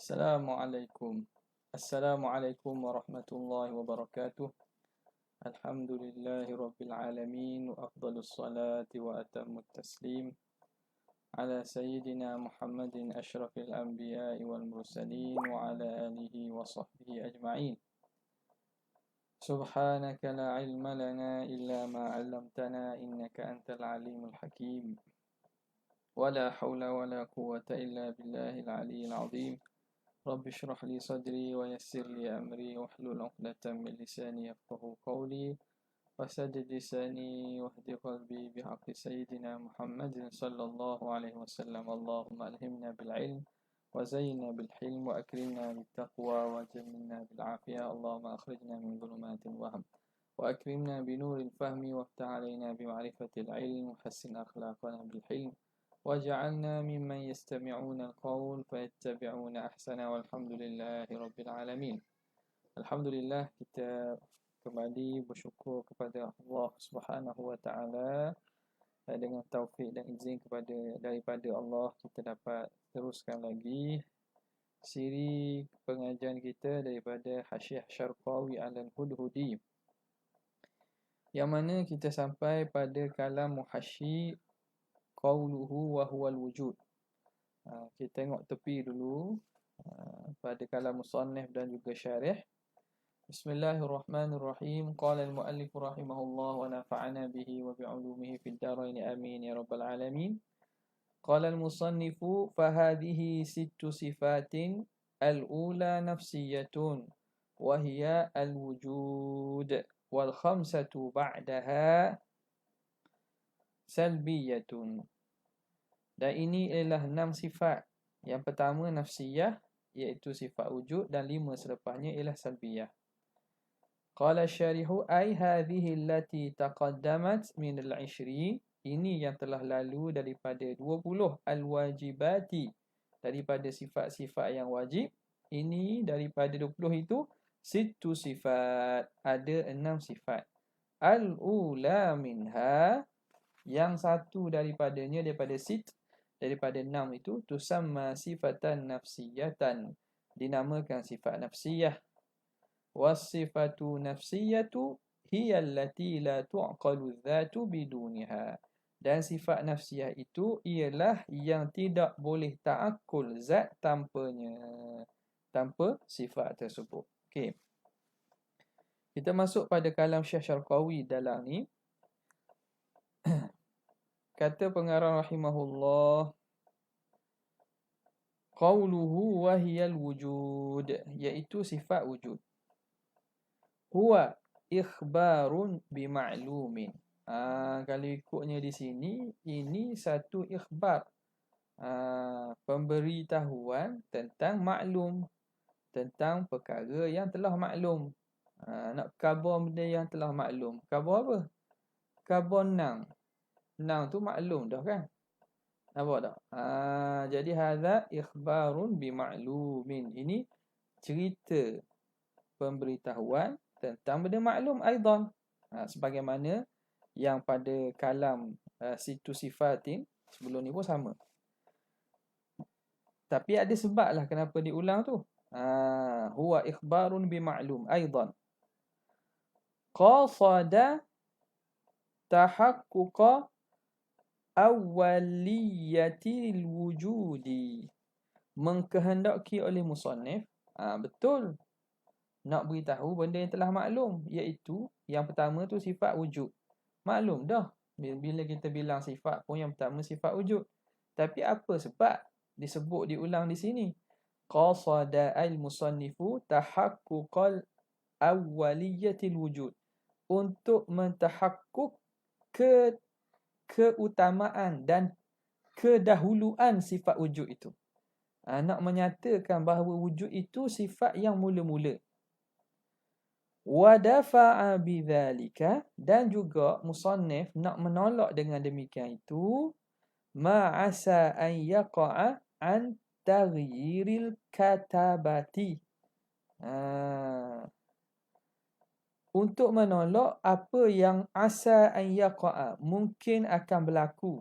Assalamualaikum. Assalamualaikum warahmatullahi wabarakatuh. Alhamdulillahi rabbil alamin wa afdalus salati wa atammut taslim ala sayyidina Muhammadin asyrafil anbiya'i wal mursalin wa ala alihi wa sahbihi ajma'in. Subhanaka la ilma lana illa ma 'allamtana innaka antal alimul hakim. Wa la hawla wa la quwwata illa billahil aliyyil 'azim. رب اشرح لي صدري ويسر لي أمري واحلل عقدة من لساني يفقهوا قولي وسدد لساني واهد قلبي بحق سيدنا محمد صلى الله عليه وسلم. اللهم ألهمنا بالعلم وزينا بالحلم وأكرمنا بالتقوى وجملنا بالعافية. اللهم أخرجنا من ظلمات الوهم وأكرمنا بنور الفهم وافتح علينا بمعرفة العلم وحسن أخلاقنا بالحلم وجعلنا ممن يستمعون القول فيتبعون أحسنه والحمدلله رب العالمين. Alhamdulillah, kita kembali bersyukur kepada Allah Subhanahu wa taala dengan taufik dan izin daripada Allah kita dapat teruskan lagi siri pengajian kita daripada Hasyiah Syarqawi Al-Hudhudi, yang mana kita sampai pada kalam muhasyi qauluhu wa huwal wujud. Kita tengok tepi dulu pada kalam musannif dan juga syarih. Bismillahirrahmanirrahim. Qala al-muallif rahimahullah wa nafa'ana bihi wa bi'ulumihi fid dharain amin ya rabbal alamin. Qala al-musannifu fa hadhihi sittu sifatin al-ula nafsiyatun wa hiya al-wujud wal khamsatu ba'daha salbiyatun. Dan ini ialah 6 sifat. Yang pertama nafsiyah, iaitu sifat wujud, dan 5 selepasnya ialah salbiyah. Qala syarihu ay hadhihi allati taqaddamat min al-20. Ini yang telah lalu daripada 20 al-wajibati, daripada sifat-sifat yang wajib. Ini daripada 20 itu sittu sifat, ada 6 sifat. Al-ula minha, yang satu daripadanya, daripada daripada 6 itu, tusamma sifatan nafsiyatan, dinamakan sifat nafsiyah. Wasifatu nafsiyatu hiya allati la tu'qalu dhatu biduniha. Dan sifat nafsiyah itu ialah yang tidak boleh ta'akul zat tanpanya, tanpa sifat tersebut. Okey. Kita masuk pada kalam Syekh Syarqawi dalam ni. Kata pengarang rahimahullah, qauluhu wa hiyal wujud, iaitu sifat wujud. Huwa ikhbarun bima'lumin. Kalau ikutnya di sini, ini satu ikhbar, pemberitahuan tentang maklum, tentang perkara yang telah maklum. Nak khabar benda yang telah maklum. Khabar apa? Khabar nang. Nang tu maklum dah kan? Nampak tak? Jadi hadza ikhbarun bima'lumin. Ini cerita pemberitahuan tentang benda maklum aidan. Sebagaimana yang pada kalam situ sifatin sebelum ni pun sama. Tapi ada sebab lah kenapa diulang tu. Huwa ikhbarun bima'lum aidan. Qasada tahaqquqa awwaliyatil wujudi, mengkehendaki oleh musannif betul nak beritahu benda yang telah maklum, iaitu yang pertama tu sifat wujud. Maklum dah bila kita bilang sifat pun yang pertama sifat wujud. Tapi apa sebab disebut diulang di sini? Qasada al-musannifu tahaqquqal awwaliyatil wujud, untuk mentahakkuk keutamaan dan kedahuluan sifat wujud itu. Nak menyatakan bahawa wujud itu sifat yang mula-mula. Wa dafa'a bidzalika, dan juga musannif nak menolak dengan demikian itu, ma'asa an yaqa'a an taghyiril katabati. Untuk menolak apa yang asa an yaqa'a, mungkin akan berlaku,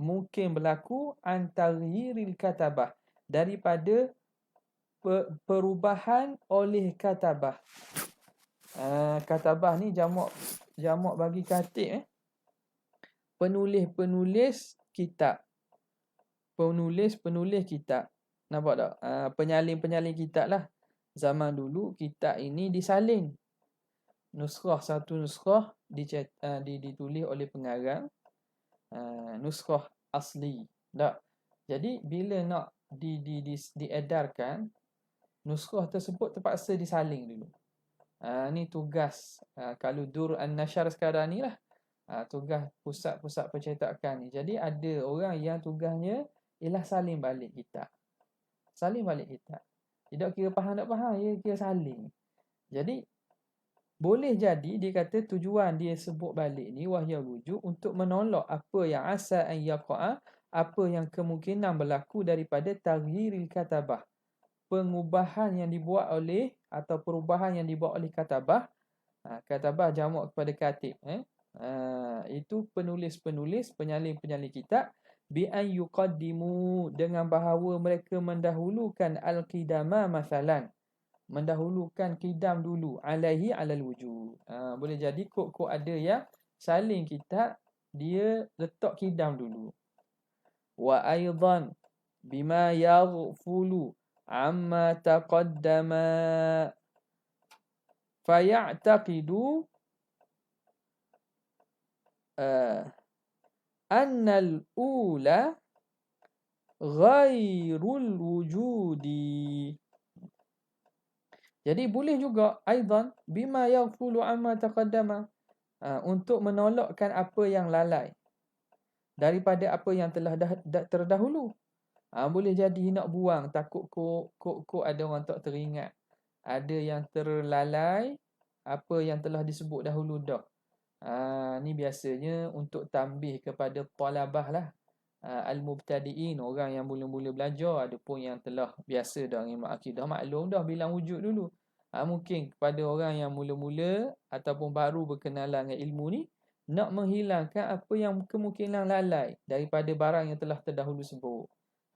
mungkin berlaku an taghyiril katabah, daripada perubahan oleh katabah. Katabah ni jamak bagi katib. Penulis-penulis kitab. Penulis-penulis kitab. Nampak tak? Penyalin-penyalin kitab lah. Zaman dulu kitab ini disalin. Satu nuskhah ditulis oleh pengarang. Nuskhah asli. Tak? Jadi bila nak diedarkan, nuskhah tersebut terpaksa disaling dulu. Ni tugas kalau Dur An-Nashar sekarang ni lah. Tugas pusat-pusat percetakan ni. Jadi ada orang yang tugasnya ialah salin balik kitab. Salin balik kitab. Tidak kira faham tak faham, dia kira salin. Jadi boleh jadi dia kata tujuan dia sebut balik ni wahya rujuk untuk menolak apa yang asa an yaqa'a, apa yang kemungkinan berlaku daripada taghyiril katabah. Pengubahan yang dibuat oleh atau perubahan yang dibuat oleh katabah. Katabah jamak kepada katib. Itu penulis-penulis, penyalin-penyalin kitab. Bi an yuqaddimu, dengan bahawa mereka mendahulukan al-qidama masalan. Mendahulukan qidam dulu. Alaihi alal wujud. Boleh jadi kok ada yang salin kitab, dia letak qidam dulu. Wa aidan bima yaghfulu amma taqaddama faya'taqidu annal ula ghairul wujudi. Jadi boleh juga aidan bima yaghfulu amma taqaddama, untuk menolakkan apa yang lalai daripada apa yang telah terdahulu. Boleh jadi nak buang, takut kok ada orang tak teringat. Ada yang terlalai apa yang telah disebut dahulu dah. Ni biasanya untuk tambih kepada talabah lah. Al-mubtadi'in, orang yang mula-mula belajar. Ada pun yang telah biasa dah ilmu akidah, maklum dah bilang wujud dulu. Mungkin kepada orang yang mula-mula ataupun baru berkenalan dengan ilmu ni, nak menghilangkan apa yang kemungkinan lalai daripada barang yang telah terdahulu sebut.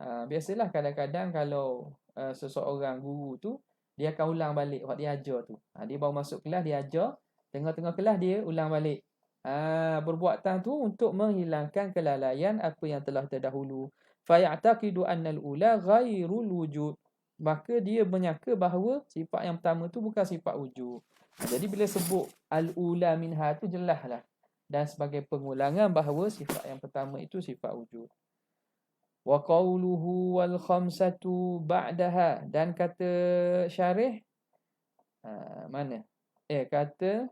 Biasalah kadang-kadang kalau seseorang guru tu, dia akan ulang balik what dia ajar tu. Dia baru masuk kelas, dia ajar. Tengah-tengah kelas dia ulang balik. Perbuatan tu untuk menghilangkan kelalaian apa yang telah terdahulu. Faya'taqidu annal ula ghairul wujud. Maka dia menyangka bahawa sifat yang pertama tu bukan sifat wujud. Jadi bila sebut al-ula minha tu jelaslah. Dan sebagai pengulangan bahawa sifat yang pertama itu sifat wujud. Wa qawluhu wal khamsatu ba'daha. Dan kata syarih, mana? Kata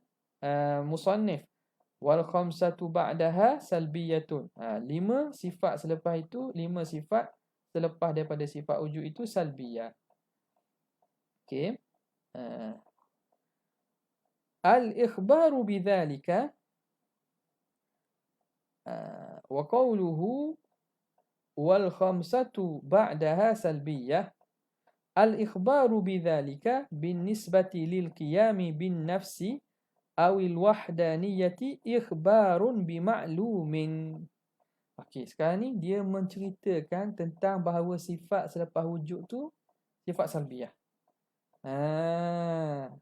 musannif, wal khamsatu ba'daha salbiyatun. 5 sifat selepas itu, 5 sifat selepas daripada sifat wujud itu salbiyah. Okey. Al-ikhbaru bidzalika wa qawluhu wal khamsatu ba'daha salbiyah. Al-ikhbaru bidzalika bin nisbati lil qiyami bin nafsi awil wahdaniyati ikhbarun bima'lumin. Okey, sekarang ni dia menceritakan tentang bahawa sifat selepas wujud tu sifat salbiyah.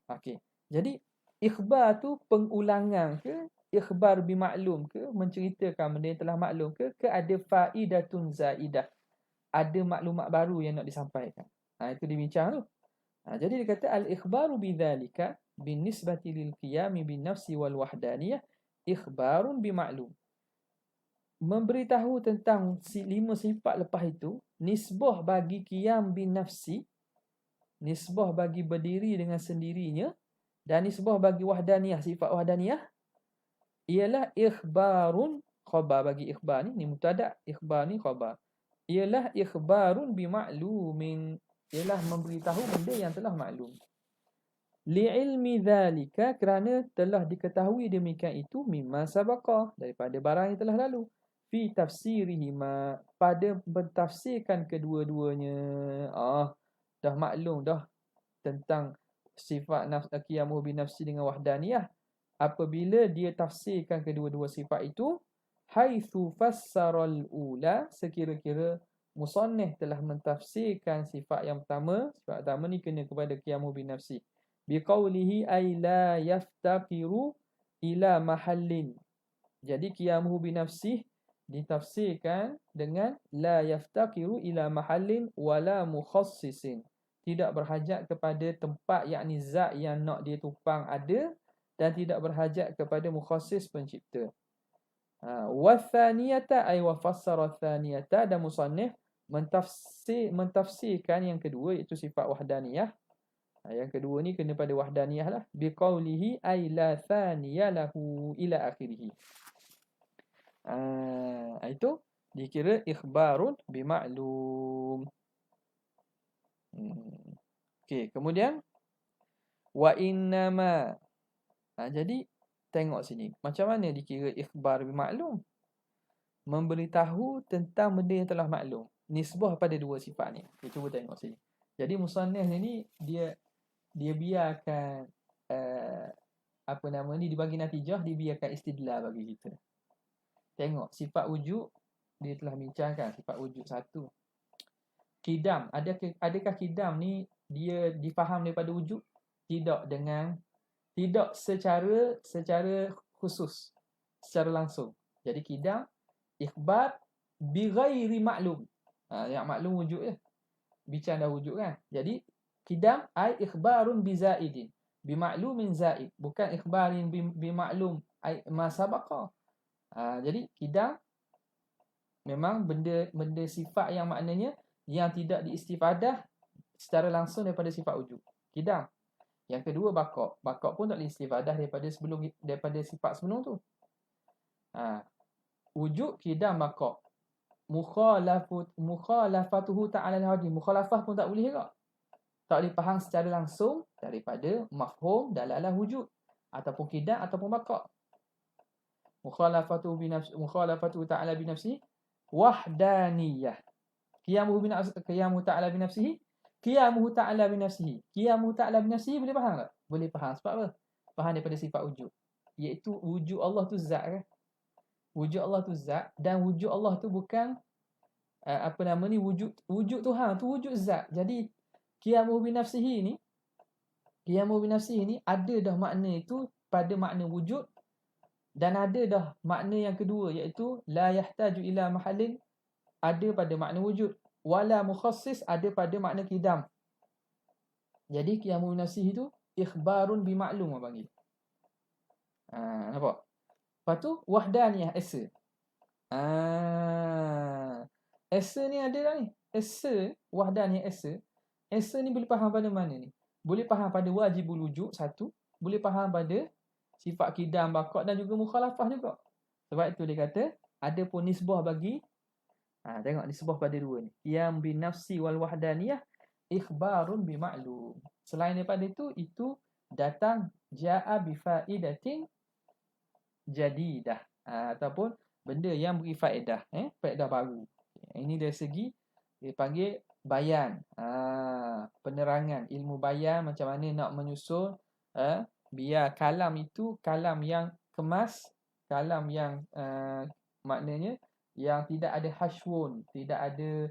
Okey. Jadi ikhbar tu pengulangan ke, ikhbar bimaklum ke, menceritakan benda yang telah maklum ke ada faidatun zaidah, ada maklumat baru yang nak disampaikan. Itu dibincang tu. Jadi dia kata al-ikhbaru bidzalika binisbati lil qiyami bin nafsi wal wahdaniyah ikhbarun bimaklum. Memberitahu tentang 5 sifat lepas itu, nisbah bagi qiyam bin nafsi, nisbah bagi berdiri dengan sendirinya, dan nisbah bagi wahdaniyah, sifat wahdaniyah ialah ikhbarun, khabar bagi ikhbar ni mubtada', ikhbar ni khabar. Ialah ikhbarun bimaklumin, ialah memberitahu benda yang telah maklum. Li'ilmi dhalika, kerana telah diketahui demikian itu, mimma sabaqa, daripada barang yang telah lalu. Fi tafsirihima, pada mentafsirkan kedua-duanya. Dah maklum dah tentang sifat qiyamuhu bin nafsi dengan wahdaniyah. Apabila dia tafsirkan kedua-dua sifat itu, haitsu fassaral ula, sekira-kira musannif telah mentafsirkan sifat yang pertama. Sifat pertama ni kena kepada qiyamuhu binafsi. Biqaulihi ay la yaftaqiru ila mahallin. Jadi qiyamuhu binafsi ditafsirkan dengan la yaftaqiru ila mahallin wala mukhassisin. Tidak berhajat kepada tempat, yakni zat yang nak dia tupang ada, dan tidak berhajat kepada mukhassis pencipta. Wa thaniyata ay wa fassara thaniyata, dan musannif mentafsirkan yang kedua, iaitu sifat wahdaniyah. Yang kedua ni kena pada wahdaniyah lah. Biqaulihi ay la thaniya lahu ila akhirih. Itu dikira ikhbarun bimaklum. Okey, kemudian wa innama. Jadi tengok sini, macam mana dikira ikhbar bimaklum? Memberitahu tentang benda yang telah maklum. Nisbah pada dua sifat ni. Kita cuba tengok sini. Jadi musannif ni dia biarkan apa nama ni, dibagi natijah, dia biarkan istidlal bagi kita. Tengok sifat wujud, dia telah bincangkan sifat wujud satu. Qidam, adakah qidam ni dia difaham daripada wujud? Tidak secara khusus, secara langsung. Jadi qidam ikhbar bi ghairi maklum. Yang maklum wujud je. Bincang dah wujud kan. Jadi qidam ai ikhbarun bi zaidin, bi maklumin zaid, bukan ikhbarin bi maklum ai ma sabaqa. Jadi qidam memang benda sifat yang maknanya yang tidak diistifadah secara langsung daripada sifat wujud. Qidam. Yang kedua baqa'. Baqa' pun tak diistifadah daripada sifat sebelum tu. Wujud, qidam, baqa'. Mukhalafatuhu ta'ala al-hadi. Mukhalafah pun tak boleh juga. Tak boleh faham secara langsung daripada mafhum dalalah wujud, ataupun qidam ataupun baqa'. Mukhalafatuhu ta'ala binafsihi wahdaniyah. Qiyamuhu ta'ala binafsihi. Qiyamuhu ta'ala binafsihi. Qiyamuhu ta'ala binafsihi boleh faham tak? Boleh faham. Sebab apa? Faham daripada sifat wujud. Iaitu wujud Allah tu zat kan? Wujud Allah tu zat, dan wujud Allah tu bukan wujud Tuhan tu wujud zat. Jadi qiyamuhu binafsihi ni ada dah makna itu pada makna wujud, dan ada dah makna yang kedua, iaitu la yahtaju ila mahallin, ada pada makna wujud, wala mukhassis, ada pada makna qidam. Jadi qiyamuhu binafsihi tu ikhbarun bimaklum orang panggil. Nampak? Lepas tu wahdaniyah, esa. Esa ni ada dah ni. Esa, wahdaniyah esa. Esa ni boleh faham pada mana ni? Boleh faham pada wajibul wujud satu, boleh faham pada sifat qidam, baqa' dan juga mukhalafah juga. Sebab itu dia kata ada pun nisbah bagi tengok nisbah pada dua ni. Qiyam bin nafsi wal wahdaniyah ikhbarun bimaklum. Selain daripada itu datang jaa bi faidatin jadidah, ataupun benda yang beri faedah, faedah baru. Ini dari segi dia panggil bayan, penerangan, ilmu bayan, macam mana nak menyusul, biar kalam itu kalam yang kemas, kalam yang maknanya yang tidak ada hashwun, tidak ada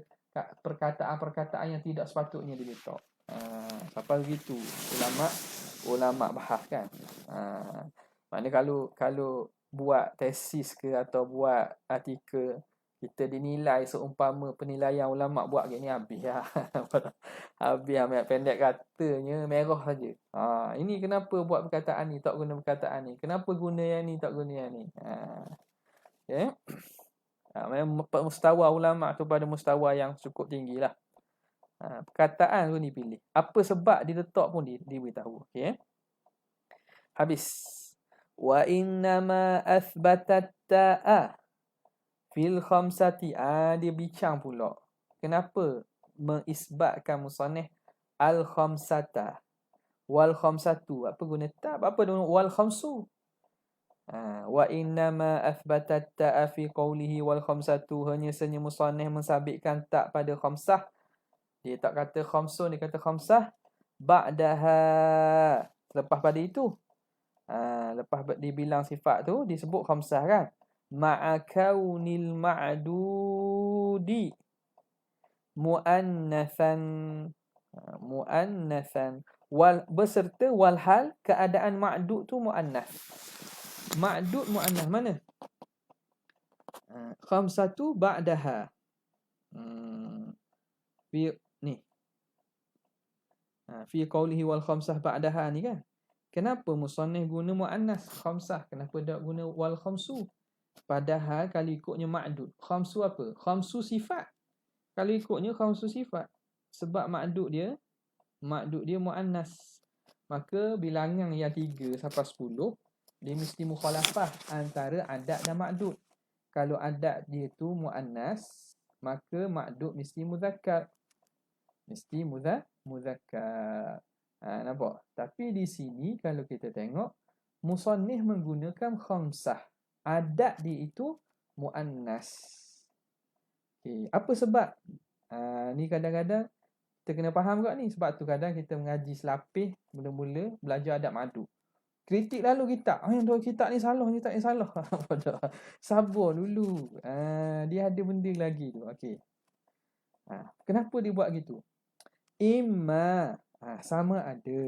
perkataan-perkataan yang tidak sepatutnya diletak. Sampai begitu ulama bahas kan. Maknanya kalau buat tesis ke atau buat artikel, kita dinilai seumpama penilaian ulama buat gini, habis lah. Habis amat pendek katanya merah saja. Ini kenapa buat perkataan ni, tak guna perkataan ni. Kenapa guna yang ni, tak guna yang ni. Okay. Mustawa ulama tu pada mustawa yang cukup tinggi lah. Perkataan tu dipilih. Apa sebab diletak pun diberitahu. Okay. Habis. Wa innama athbatat ta'a fil khamsati. Dia bincang pula kenapa mengisbatkan musannif al khamsata wal khamsatu. Apa guna ta? Apa guna wal khamsu? Wa innama athbatat ta'a fi qawlihi wal khamsatu. Hanya sahaja musannif mensabitkan tak pada khamsah. Dia tak kata khamsun, dia kata khamsah. Ba'daha, lepas pada itu. Lepas dibilang sifat tu disebut khamsah kan. Ma'a kaunil ma'dudi muannatsan. Muannatsan wal beserta walhal keadaan ma'dud tu muannas. Ma'dud muannas mana? Khamsatu ba'daha. Fi ni. Fi qawlihi wal khamsah ba'daha ni kan. Kenapa musannif guna muannas khamsah? Kenapa tak guna wal khamsu? Padahal kalau ikutnya ma'dud. Khamsu apa? Khamsu sifat. Kalau ikutnya khamsu sifat. Sebab ma'dud dia muannas. Maka bilangan yang 3 sampai 10 dia mesti mukhalafah antara adat dan ma'dud. Kalau adat dia tu muannas, maka ma'dud mesti muzakkar. Mesti muzakkar. Nampak? Tapi di sini kalau kita tengok musannif menggunakan khamsah. Adat dia itu muannas. Okey, apa sebab? Ni kadang-kadang kita kena faham kat ni. Sebab tu kadang kita mengaji selapis mula-mula belajar adab ma'dud. Kritik lalu kitab. Kitab ni salah, kitab ni salah. Sabar dulu. Dia ada benda lagi tu. Okey. Kenapa dia buat gitu? Imma sama ada.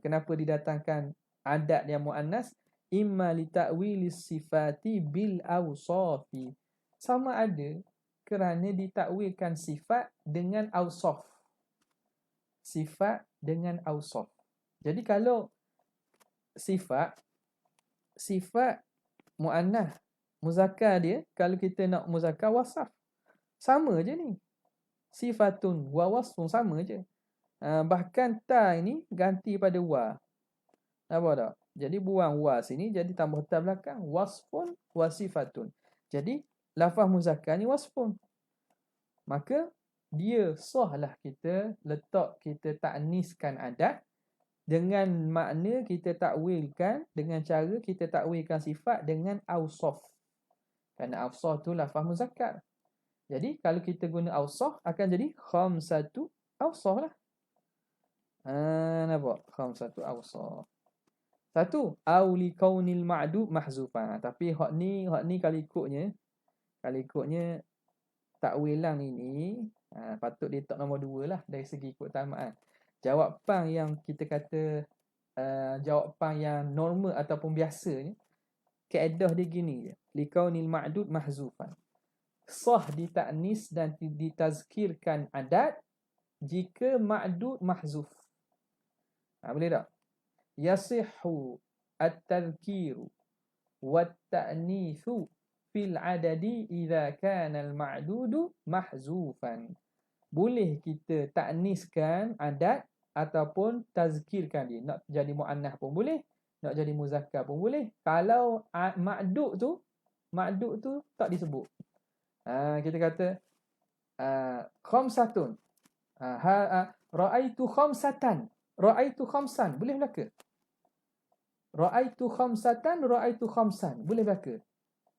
Kenapa didatangkan adat yang muannas? Imma li ta'wilis sifati bil awsafi. Sama ada kerana ditakwilkan sifat dengan awsaf. Sifat dengan awsaf. Jadi kalau sifat muannas muzakkar dia, kalau kita nak muzakkar wasaf, sama je ni. Sifatun wa wasfun sama je. Bahkan ta ini ganti pada wa. Nampak tak? Jadi buang wa sini, jadi tambah ta belakang. Wasfun wa sifatun. Jadi lafaz muzakkar ni wasfun. Maka dia sahlah kita ta'niskan adat dengan makna kita takwilkan, dengan cara kita takwilkan sifat dengan awsaf. Kerana awsaf tu lafaz muzakkar. Jadi kalau kita guna awsaf akan jadi khamsatu awsaf lah. Nampak? Khamsatu awsaf. Satu, auli kaunil ma'dud mahzufan. Tapi hak ni kalau ikutnya takwilan ini patut dia tak nombor 2 lah dari segi keutamaan. Jawapan yang kita kata jawapan yang normal ataupun biasanya, kaedah dia gini je. Likaunil ma'dud mahzufan. Sah ditaknis dan ditazkirkan adat jika ma'dud mahzuf. Boleh tak? Yasihhu at-tadhkiru wat-ta'nithu fil adadi idza kana al-ma'dudu mahzufan. Boleh kita takniskan adat ataupun tazkirkan dia. Nak jadi muannas pun boleh, nak jadi muzakkar pun boleh. Kalau ma'dud tu tak disebut. Kita kata khamsatun. Ra'aitu khamsatan. Ra'aitu khamsan. Boleh belaka? Ra'aitu khamsatan, ra'aitu khamsan. Boleh belaka?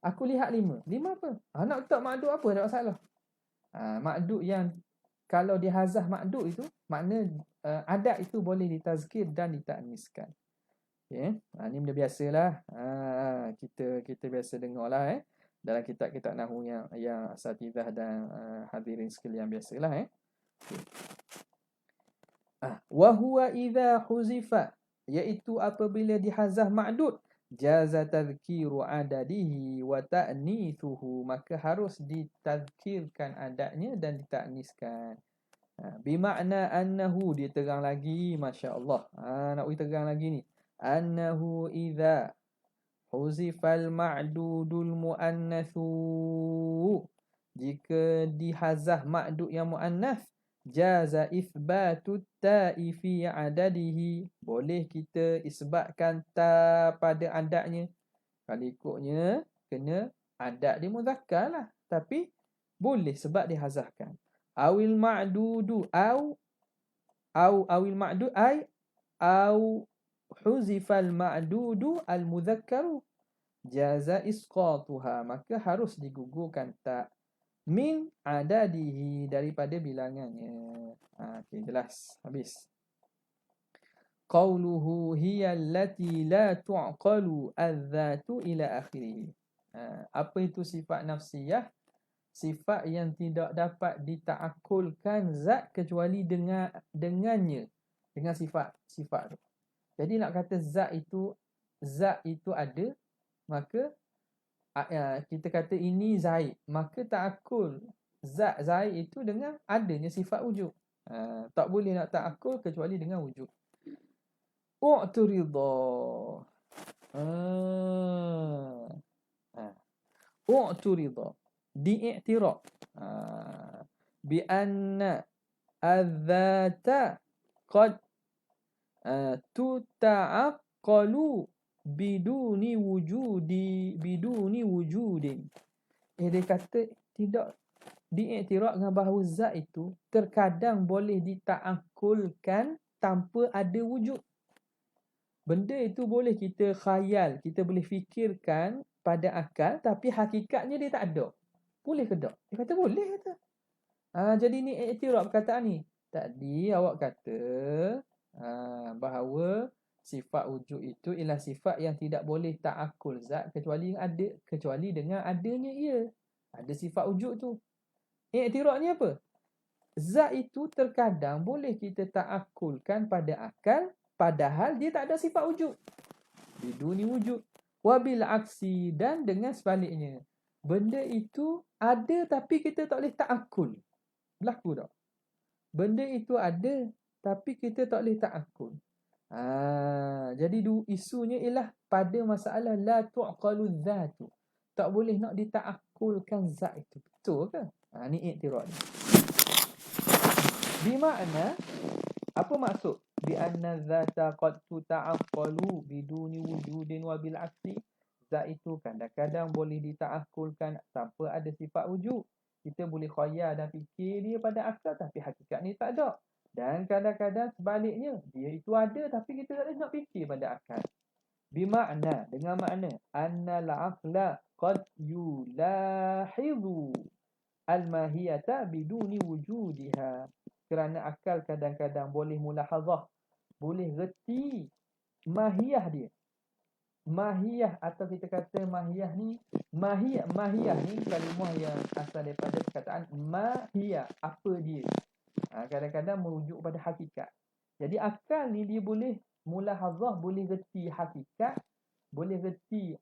Aku lihat 5. 5 apa? Nak letak ma'dud apa? Tak masalah. Ma'dud yang kalau dihazah ma'dud itu, makna adat itu boleh ditazkir dan ditakniskan. Okay. Ni benda biasalah. Kita biasa dengar lah dalam kitab-kitab nahwu yang asatizah dan hadirin sekalian biasalah Okay. Wa huwa idza huzifa, iaitu apabila dihazah ma'dud, jaza tadhkiru adadihi wa ta'nithuhu, maka harus ditazkirkan adatnya dan ditakniskan. Bimakna annahu, dia terang lagi, masya-Allah. Nak terang lagi ni. Annahu idza huzifal ma'dudul muannatsu, jika dihazah ma'dud yang muannas, jaza ithbatu ta'i fi adadihi, boleh kita isbatkan ta pada adatnya. Kalau ikutnya kena adat dia muzakkar lah, tapi boleh sebab dihazahkan. Awil ma'dudu awil ma'dud au huzifal ma'dudu al muzakkaru, jaza isqatuha, maka harus digugurkan ta min adadihi, daripada bilangannya. Okay, jelas. Habis. Qauluhu hiya allati la tu'qalu adh-dhatu ila akhirih. Apa itu sifat nafsiyah? sifat yang tidak dapat ditaakulkan zat kecuali dengannya, dengan sifat tu. Jadi nak kata zat itu ada, maka kita kata ini Zaid, maka ta'akul zat Zaid itu dengan adanya sifat wujud. Tak boleh nak ta'akul kecuali dengan wujud. U'turida. U'turida. Di'iktirab. Bi anna az-zata qad tuta'aqqalu biduni wujudin. Dia kata tidak diiktiraf dengan bahawa zat itu terkadang boleh ditaakulkan tanpa ada wujud. Benda itu boleh kita khayal, kita boleh fikirkan pada akal, tapi hakikatnya dia tak ada. Boleh ke tak? Dia kata boleh kata. Jadi ni iktiraf perkataan ni. Tadi awak kata bahawa sifat wujud itu ialah sifat yang tidak boleh ta'akul zat kecuali dengan adanya ia. Ada sifat wujud tu. Iktiraf ni apa? Zat itu terkadang boleh kita ta'akulkan pada akal, padahal dia tak ada sifat wujud. Biduni wujud. Wabil aksi, dan dengan sebaliknya. Benda itu ada tapi kita tak boleh ta'akul. Berlaku tak? Benda itu ada tapi kita tak boleh ta'akul. Jadi isunya ialah pada masalah la tu'qalu dzatu. Tak boleh nak dita'akulkan zat itu. Betul ke? Ni iktiraf ni. Bimakna, apa maksud? Bi anna dzata qad tuta'aqqalu biduni wujudin wa bil aksi. Zat itu kadang-kadang boleh dita'akulkan tanpa ada sifat wujud. Kita boleh khayal dan fikir dia pada akal, tapi hakikat ni tak ada. Dan kadang-kadang sebaliknya, dia itu ada tapi kita tak boleh nak fikir pada akal. Bimakna, dengan makna annal aqla qad yulahizu al-mahiyata biduni wujudiha. Kerana akal kadang-kadang boleh mulahazah, boleh reti mahiyah dia. Mahiyah, atau kita kata mahiyah ni, mahiyah ni kalimah yang asal daripada perkataan mahiyah, apa dia. Kadang-kadang merujuk pada hakikat. Jadi akal ni dia boleh mulahazah, boleh reti hakikat, boleh reti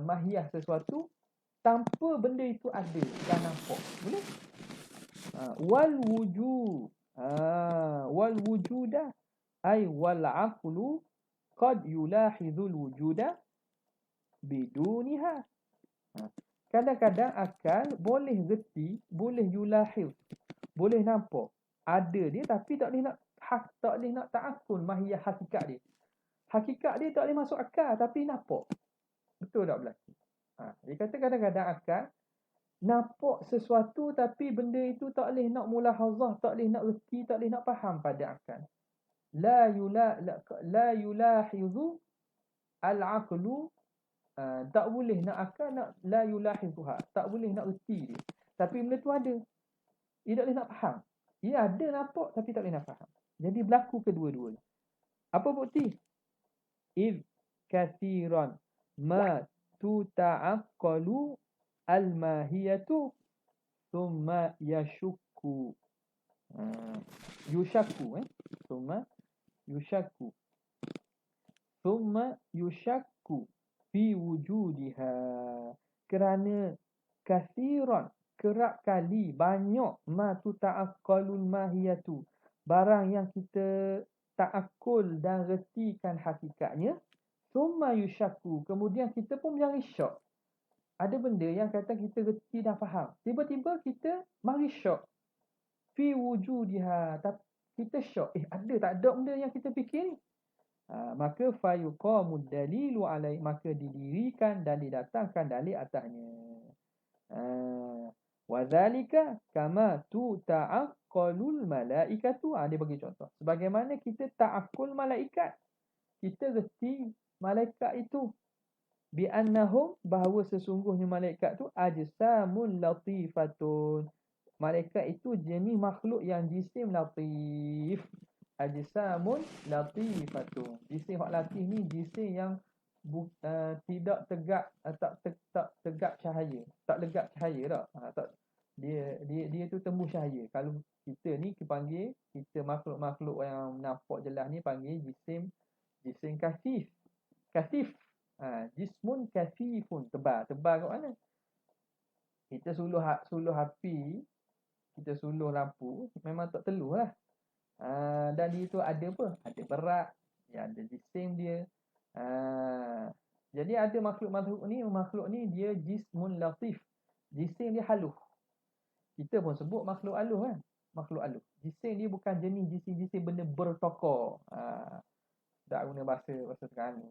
mahiyah sesuatu tanpa benda itu ada dan nampak. Boleh? Wal wujuda ay wal aqlu qad yulahizul wujuda biduniha. Kadang-kadang akal boleh reti, boleh yulahiz, boleh nampak ada dia tapi tak boleh nak ta'akul mahiyah hakikat dia. Hakikat dia tak boleh masuk akal tapi nampak. Betul tak berlaku? Dia kata kadang-kadang akal nampak sesuatu tapi benda itu tak boleh nak mulahazah, tak boleh nak reti, tak boleh nak faham pada akal. La yulahizu al-aqlu, tak boleh nak akal nak la yulahizuha, tak boleh nak reti dia. Tapi benda tu ada. Dia tak boleh nak faham. Dia ada nampak tapi tak boleh nak faham. Jadi berlaku kedua-dua. Apa bukti? Iz kathiran ma tuta'aqqalu al-mahiyatu thumma yashukku. Thumma yushakku fi wujudiha. Kerana kathiran, kerap kali, banyak, ma tuta'aqqalul mahiyatu, barang yang kita ta'akul dan retikan hakikatnya. Thumma yushakku, kemudian kita pun menjadi syok. Ada benda yang kata kita reti dan faham, tiba-tiba kita mari syok. Fi wujudiha, kita syok. Ada tak ada benda yang kita fikir ni? Maka fayuqamud dalilu alai, maka didirikan dan didatangkan dalil atasnya. Wa dzalika kama tuta'aqqalul malaikatu. Dia bagi contoh. Sebagaimana kita ta'aqqul malaikat, kita reti malaikat itu. Bi annahum, bahawa sesungguhnya malaikat tu ajsamun latifatun. Malaikat itu jenis makhluk yang jisim latif. Ajsamun latifatun. Jisim hak latif ni jisim yang tidak tegak, tak tegak cahaya, tak legap cahaya tak. Dia tu tembus cahaya. Kalau kita ni kita makhluk-makhluk yang nampak jelas ni panggil jisim kasif. Kasif. Jismun kasifun, tebal kat mana? Kita suluh api, kita suluh lampu, memang tak teluh lah. Dan dia tu ada apa? Ada berat, dia ada jisim dia. Jadi ada makhluk ni dia jismun latif. Jisim dia halus. Kita pun sebut makhluk halus kan. Makhluk halus. Jisim dia bukan jenis jisim benda bertokor. Tak guna bahasa sekarang ni.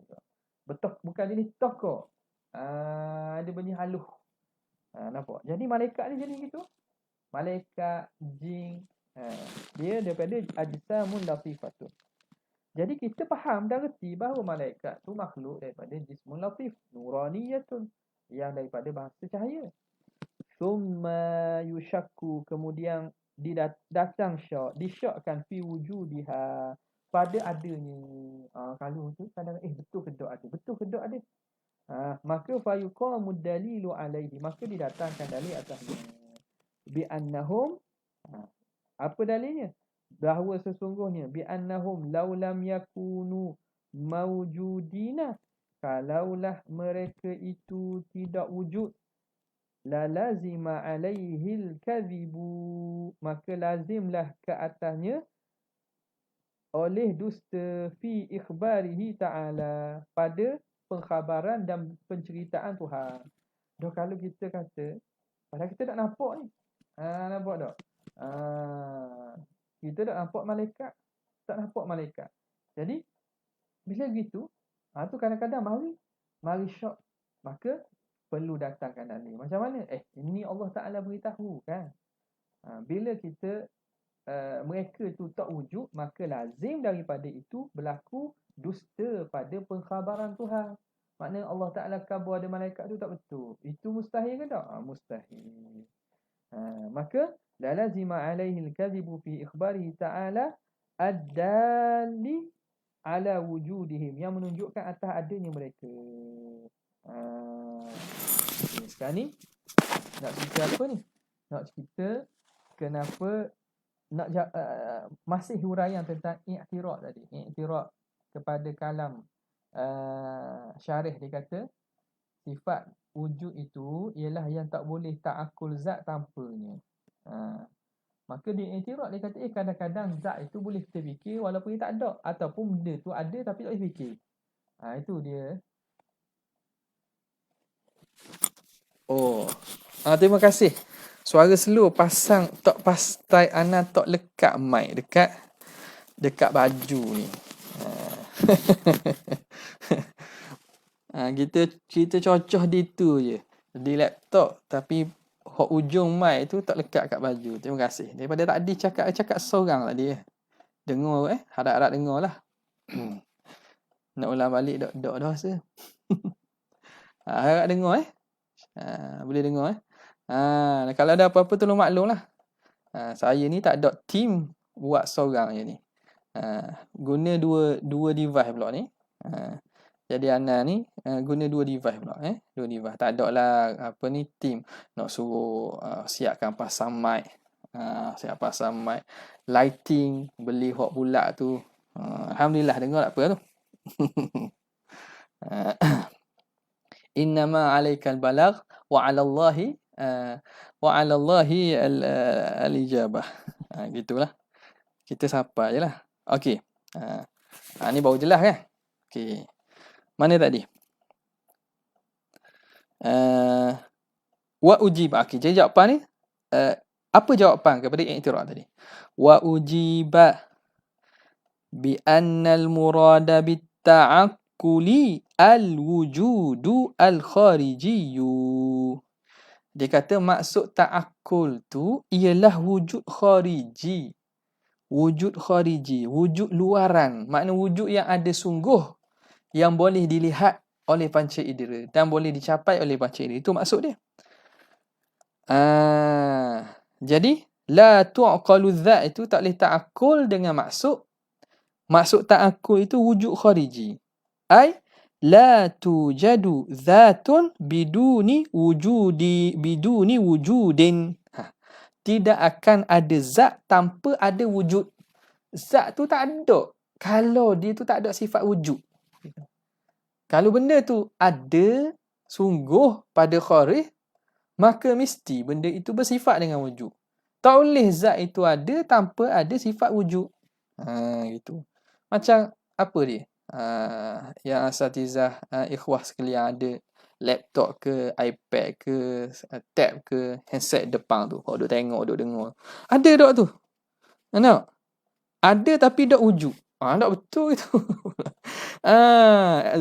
Bukan jenis tokor. Ada benda halus. Nampak? Jadi malaikat ni jenis gitu. Malaikat, jin, dia daripada ajsamun latifatun. Jadi kita faham dan reti bahawa malaikat tu makhluk daripada jismun latif, nuraniyatun, yang daripada bahasa cahaya. Summa yushakku, kemudian datang disyakkan fi wujudiha, pada adanya. Kalau tu kadang betul ke tak ada? Betul ke tak ada? Maka fayuqamud dalilu alaihi, maka didatangkan dalil atasnya. Bi annahum, apa dalilnya? Bahawa sesungguhnya bi annahum law lam yakunu mawjudina, kalaulah mereka itu tidak wujud, la lazima alaihil kadhibu, maka lazimlah ke atasnya oleh dusta fi ikhbarihi ta'ala, pada pengkhabaran dan penceritaan Tuhan. Dah kalau kita kata padahal kita tak nampak ni. Nampak tak? Kita tak nampak malaikat. Jadi bila begitu, tu kadang-kadang mari syok. Maka perlu datangkan dalil. Macam mana? Ini Allah Taala beritahu kan. Bila kita mereka tu tak wujud, maka lazim daripada itu berlaku dusta pada pengkhabaran Tuhan. Maknanya Allah Ta'ala khabar ada malaikat tu tak betul. Itu mustahil ke tak? Mustahil. Maka la lazima alaihi al-kadhibu fi ikhbarihi ta'ala ad-dali ala wujudihim, yang menunjukkan atas adanya mereka. Sekarang ni nak cerita apa ni? Nak cerita kenapa masih huraian tentang i'tirad tadi. I'tirad kepada kalam syarih, dia kata sifat wujud itu ialah yang tak boleh ta'akul zat tanpanya. Maka dia i'tirad, dia kata kadang-kadang zat itu boleh kita fikir walaupun dia tak ada, ataupun benda tu ada tapi tak boleh fikir. Itu dia. Terima kasih. Suara slow pasang tok pastai ana tok lekat mic dekat baju ni. Kita cocoh di tu je. Di laptop tapi hok ujung mic tu tak lekat kat baju. Terima kasih. Daripada tadi cakap seorang tadi. Dengar harap-harap dengarlah. Nak ulang balik dok rasa. Harap dengar boleh dengar kalau ada apa-apa tolong maklumlah. Saya ni tak ada team buat seorang je ni. Guna dua device pula ni. Jadi Ana ni guna dua device pula dua device. Tak ada lah apa ni team nak suruh siapkan pasang mic. Siap pasang mic, lighting, beli hot bulat tu. Alhamdulillah dengar apa tu. Innama 'alaikal balagh wa 'alallahi al-ijabah. Gitulah. Kita sapa je lah. Okey. Ni baru jelas kan? Okey. Mana tadi? Wa ujiba. Okey, jadi jawapan ni apa jawapan kepada i'tirad tadi? Wa ujiba bi annal murada bit ta'aqquli al-wujudu al-kharijiyyu. Dia kata maksud ta'akkul tu ialah wujud khariji. Wujud khariji, wujud luaran. Makna wujud yang ada sungguh, yang boleh dilihat oleh panca indera dan boleh dicapai oleh panca indera. Itu maksud dia. Jadi la tu'qalu dzat itu tak boleh ta'akkul dengan maksud. Maksud ta'akkul itu wujud khariji. Ai la tujadu dzatun biduni wujudin. tidak akan ada zat tanpa ada wujud. Zat tu tak ada kalau dia tu tak ada sifat wujud. Kalau benda tu ada sungguh pada kharij, maka mesti benda itu bersifat dengan wujud. Tak boleh zat itu ada tanpa ada sifat wujud. Gitu. Macam apa dia? Yang asatizah ikhwah sekalian ada laptop ke, iPad ke, tab ke, handset depan tu. Kau duk tengok, duk dengar. Ada tak tu? Nampak? Ada tapi tak wujud. Tak betul itu.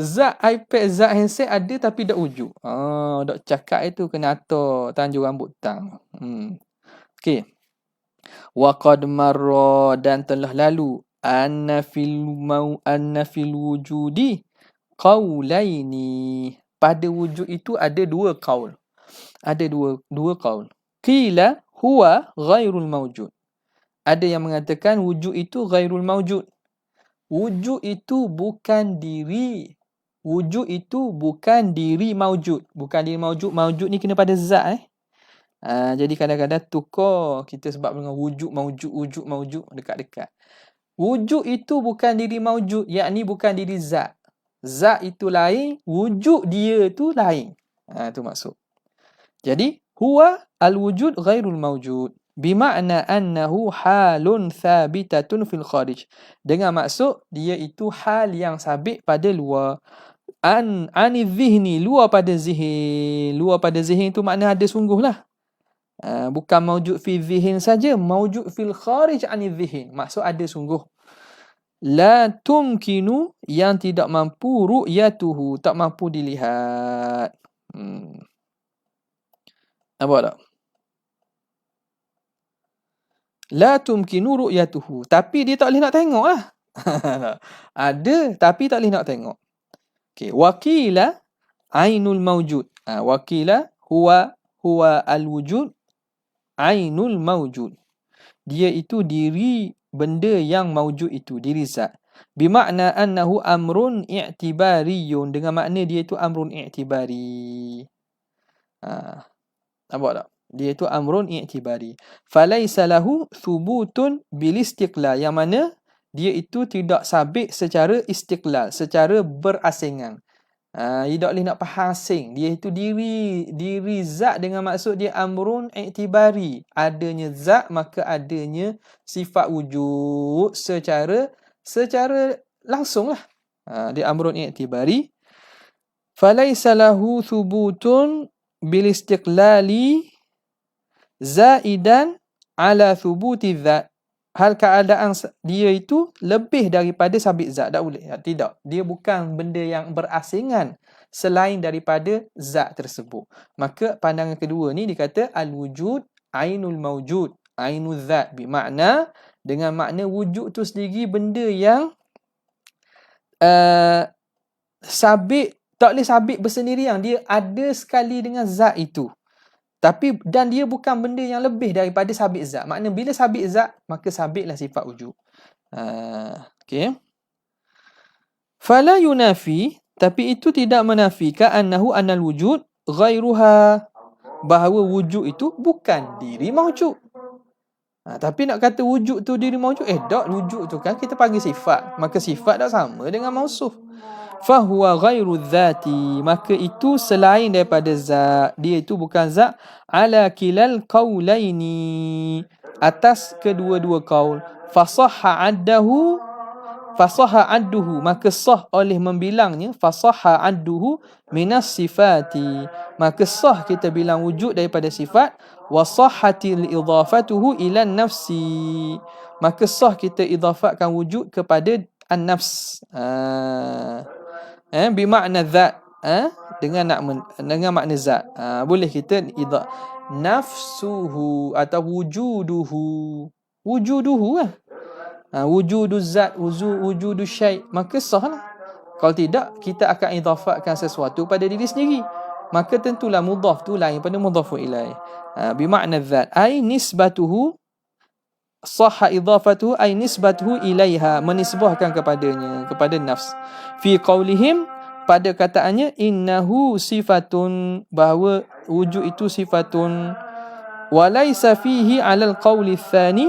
Zat iPad, zat handset ada tapi tak wujud. Dok cakap itu kena atur tanjung rambut tang. Okey. Wa qad marra, dan telah lalu anna fil wujudi qaulaini. Pada wujud itu ada dua qaul. Ada dua qaul. Qila huwa ghairul mawjud. Ada yang mengatakan wujud itu ghairul mawjud. Wujud itu bukan diri. Wujud itu bukan diri mawjud. Bukan diri mawjud. Mawjud ni kena pada zat. Jadi kadang-kadang tukar kita sebab dengan wujud mawjud dekat-dekat. Wujud itu bukan diri mawjud, yakni bukan diri zat. Zat itu lain, wujud dia tu lain. Itu maksud. Jadi huwa al-wujud ghairul mawjud. Bima'na annahu halun thabitatun fil kharij. Dengan maksud dia itu hal yang sabit pada luar. Ani dhihni, luar pada zihin. Luar pada zihin itu makna ada sungguh lah. Bukan mawjud fi zihin saja, mawjud fil kharij ani dhihin. Maksud ada sungguh. La tumkinu, yang tidak mampu ru'yatuhu, tak mampu dilihat. Nampak tak? La tumkinu ru'yatuhu, tapi dia tak boleh nak tengok lah. Ada tapi tak boleh nak tengok. Okay. Wakila ainul mawjud. Wakila huwa al-wujud ainul mawjud. Dia itu diri benda yang mawjud itu, diri zat. Bimakna annahu amrun i'tibariyun, dengan makna dia itu amrun i'tibari. Nampak tak? Dia itu amrun i'tibari. Falaisa lahu thubutun bil istiqlal, yang mana dia itu tidak sabit secara istiqlal, secara berasingan. Dia tak boleh nak faham asing. Dia itu diri zat, dengan maksud dia amrun i'tibari. Adanya zat maka adanya sifat wujud secara langsung lah. Dia amrun i'tibari. Falaisa lahu thubutun bil istiqlali zaidan ala thubuti zat. Hal keadaan dia itu lebih daripada sabit zat. Tak boleh. Tidak. Dia bukan benda yang berasingan selain daripada zat tersebut. Maka pandangan kedua ni dikata al-wujud ainul mawjud. Ainul zat. Bermakna dengan makna wujud tu sendiri benda yang sabit. Tak boleh sabit bersendirian. Dia ada sekali dengan zat itu. Dan dia bukan benda yang lebih daripada sabit zat. Maknanya bila sabit zat, maka sabitlah sifat wujud. Okay. Fala yunafi, tapi itu tidak menafikan annahu annal wujud ghairuha, bahawa wujud itu bukan diri mawjud. Tapi nak kata wujud tu diri mawjud, tak, wujud tu kan kita panggil sifat. Maka sifat tak sama dengan mausuf. Fahuwa ghairu dhati, maka itu selain daripada zat. Dia itu bukan zat. Ala kilal qaulaini, atas kedua-dua qaul. Fasahha adduhu, maka sah oleh membilangnya. Fasahha adduhu minas sifati, maka sah kita bilang wujud daripada sifat. Wasahhatil idafatuhu ilan nafsi, maka sah kita idafatkan wujud kepada an-nafs. Bimakna zat, dengan makna zat. Boleh kita nafsuhu atau wujuduhu lah. Wujudu zat, wujudu syai', maka sah lah. Kalau tidak, kita akan idafatkan sesuatu pada diri sendiri, maka tentulah mudhaf tu lain pada mudhafu ilaih. Bimakna zat ay nisbatuhu, sahha idafatuhu ay nisbatuhu ilaiha, menisbahkan kepadanya, kepada nafs. Fi qaulihim, pada kataannya innahu sifatun, bahawa wujud itu sifatun, Walaysa fihi 'ala al-qauli tsani,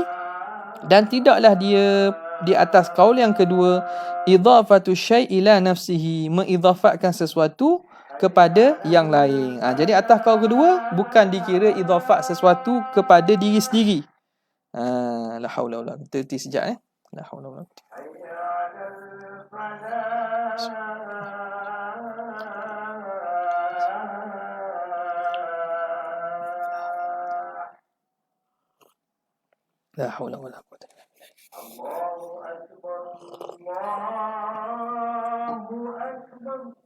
dan tidaklah dia di atas kaul yang kedua, idhafatu syai' ila nafsihi, mengidhafatkan sesuatu kepada yang lain. Jadi atas kaul kedua bukan dikira idhafat sesuatu kepada diri sendiri. La haula wala quwwata. Terti sekejap La haula wala quwwata. La haula wala quwwata.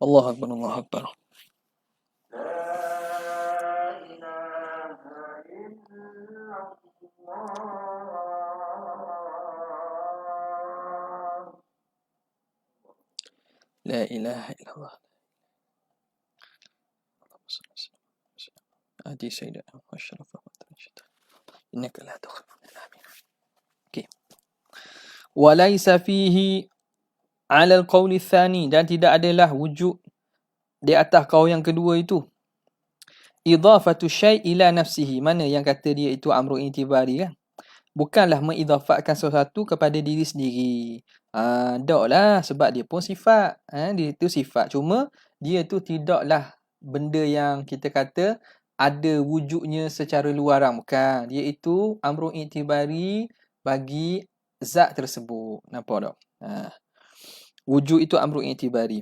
Allahu akbar, Allahu akbar. La ilaha illallah. Adi sayyidina wa syarafa wa tanshita. Innaka la tukhlifu. Amin. Okey. Walaysa fihi 'ala al-qauli tsani, dan tidak adalah wujud di atas kaul yang kedua itu idhafatu syai' ila nafsihi, mana yang kata dia itu amru intibari kan, bukanlah mengidhafatkan sesuatu kepada diri sendiri. Daklah, sebab dia pun sifat, dia itu sifat, cuma dia tu tidaklah benda yang kita kata ada wujudnya secara luaran, bukan. Dia itu amru intibari bagi zat tersebut. Nampak tak? Wujud itu amru intibari.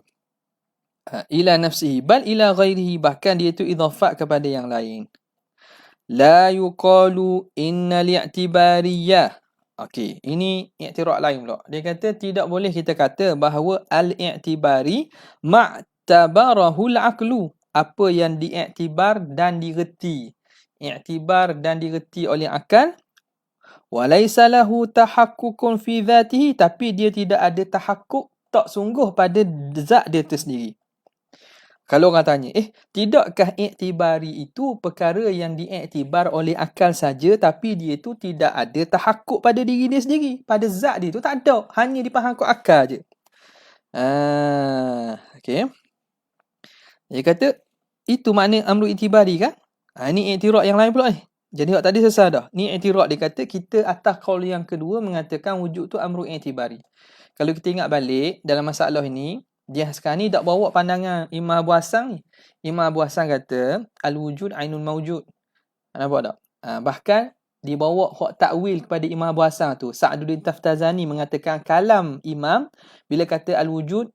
Ila nafsihi bal ila ghairihi, bahkan dia itu idhafat kepada yang lain. La yuqalu inna li'tibariyah. Okey, ini i'tirad lain pula. Dia kata tidak boleh kita kata bahawa al-i'tibari ma'tabarahu al-aqlu, apa yang diiktibar dan direti. I'tibar dan direti oleh akal. Walaysa lahu tahakkukun fi dhatihi, tapi dia tidak ada tahakkuk, tak sungguh pada zat dia tersendiri. Kalau orang tanya, tidakkah iktibari itu perkara yang diiktibar oleh akal saja, tapi dia itu tidak ada tahakkuk pada diri dia sendiri, pada zat dia itu tak ada, hanya dipaham akal je. Okey. Dia kata itu makna amru iktibari kan? Ini i'tirad yang lain pula ni. Jadi hak tadi selesai dah. Ni i'tirad, dia kata kita atas qaul yang kedua mengatakan wujud tu amru iktibari. Kalau kita ingat balik dalam masalah ini, dia sekarang ni tak bawa pandangan Imam Abu Hasan ni. Imam Abu Hasan kata al-wujud ainul mawjud. Nampak tak? Bahkan dibawa hak takwil kepada Imam Abu Hasan tu. Sa'duddin Taftazani mengatakan kalam Imam bila kata al-wujud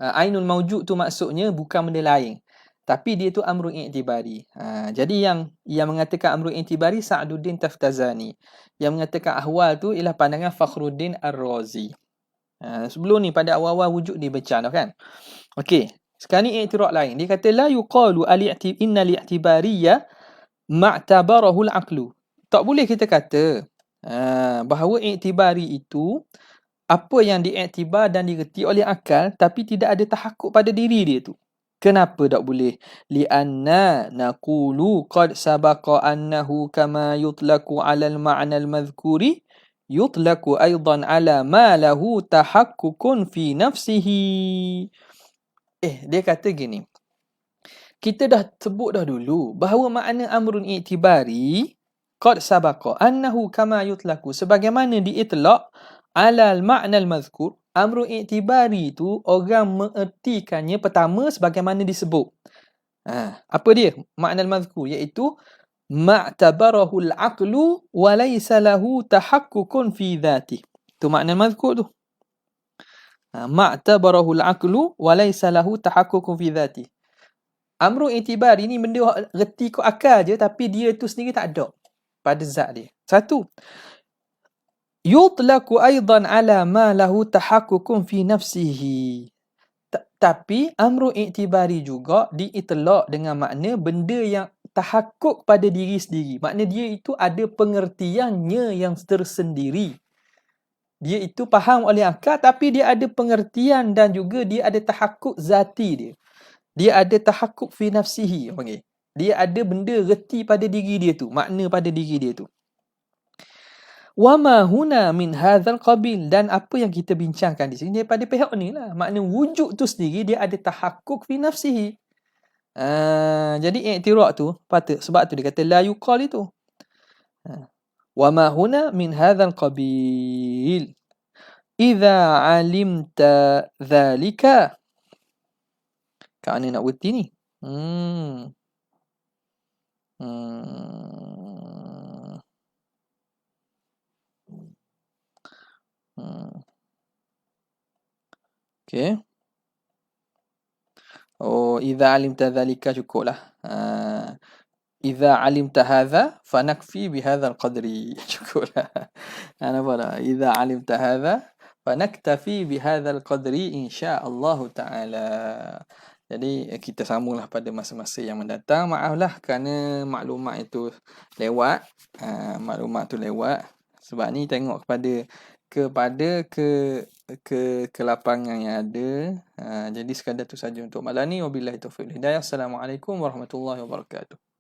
ainul mawjud tu maksudnya bukan benda lain, tapi dia tu amru i'tibari. Jadi yang mengatakan amru i'tibari Sa'duddin Taftazani. Yang mengatakan ahwal tu ialah pandangan Fakhruddin Ar-Razi. Sebelum ni pada awal-awal wujud dibaca dah kan. Okey, sekarang ni i'tirad lain. Dia kata la yuqalu inna li'tibariyya ma'tabarahu al-aqlu. Tak boleh kita kata bahawa i'tibari itu apa yang diiktibar dan direti oleh akal, tapi tidak ada tahakkuk pada diri dia tu. Kenapa tak boleh? Lianna naqulu qad sabaqa annahu kama yutlaqu 'ala al-ma'na al-madhkuri yutlaqu aidan 'ala ma lahu tahakkukun fi nafsihi. Dia kata gini. Kita dah sebut dah dulu bahawa makna amrun i'tibari qad sabaqa annahu kama yutlaqu, sebagaimana diitlaq 'ala al-ma'na al-madhkur. Amru i'tibari itu orang mengertikannya pertama sebagaimana disebut. Apa dia? Makna al-madhkur iaitu ma'tabarahu al-aqlu wa laysa lahu tahakkukun fi dhatihi. Itu makna al-madhkur tu. Ma'tabarahu al-aqlu wa laysa lahu tahakkukun fi dhatihi. Amru i'tibari ni benda reti kau akal je, tapi dia tu sendiri tak ada pada zat dia. Satu, yutlaqu aidan ala ma lahu tahakkukun fi nafsihi. Tapi amru i'tibari juga diitlaq dengan makna benda yang tahakkuk pada diri sendiri. Makna dia itu ada pengertiannya yang tersendiri. Dia itu faham oleh akal, tapi dia ada pengertian dan juga dia ada tahakkuk zati dia. Dia ada tahakkuk fi nafsihi, panggil. Dia ada benda reti pada diri dia tu, makna pada diri dia tu. Wa ma huna min hadzal qabil, dan apa yang kita bincangkan di sini daripada pihak ni lah. Makna wujud tu sendiri dia ada tahakkuk fi nafsihi. Jadi i'tirad tu patut, sebab tu dia kata la yuqal itu. Wa ma huna min hadzal qabil. Idza alimta dzalika. Kat mana nak berhenti ni? Okay. Oh, idza alimta dzalika cukuplah. Idza alimta hadza fanakfi bihadzal qadri. Cukuplah. Nampak tak? Idza alimta hadza fanaktafi bihadzal qadri insya-Allah taala. Jadi kita sambunglah pada masa-masa yang mendatang. Maaflah kerana maklumat itu lewat. Maklumat tu lewat. Sebab ni tengok kepada kelapangan yang ada. Jadi sekadar tu saja untuk malam ni. Wabillahi taufiq wal hidayah. Assalamualaikum warahmatullahi wabarakatuh.